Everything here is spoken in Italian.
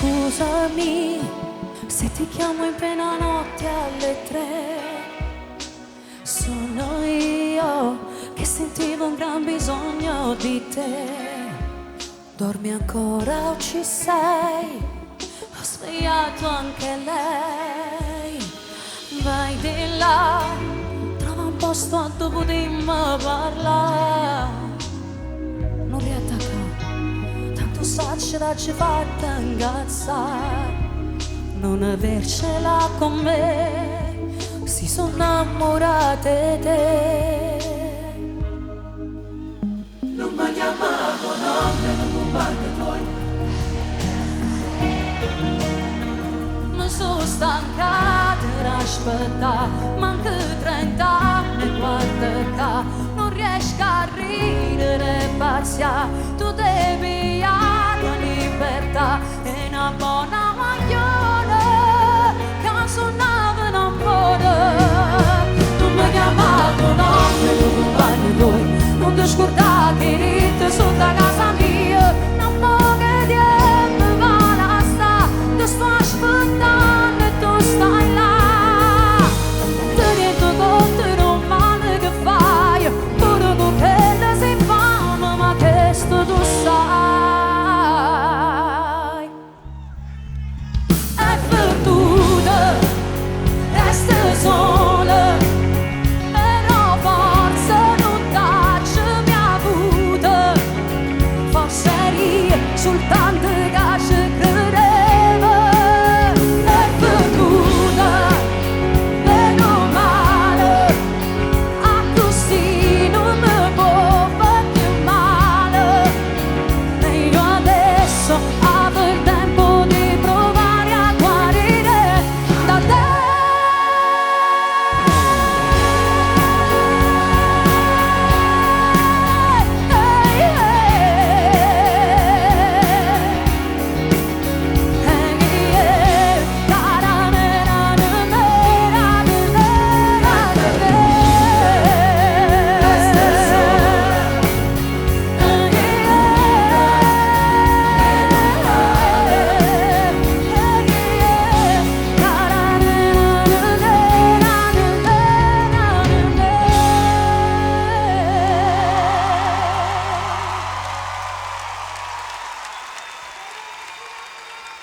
Scusami se ti chiamo in piena notte alle 3. Sono io che sentivo un gran bisogno di te. Dormi ancora o ci sei? Ho svegliato anche lei. Vai di là, trova un posto dove potremmo parlare. Non riattacca, tanto sacci da ci fatta ingazzare. Non avercela con me, si sono innamorate di te. Non mi chiamavo nome, non mi batte poi. Mi sono stanca di aspettare, manca 30 anni, guarda qua. Non riesco a ridere e pazziare.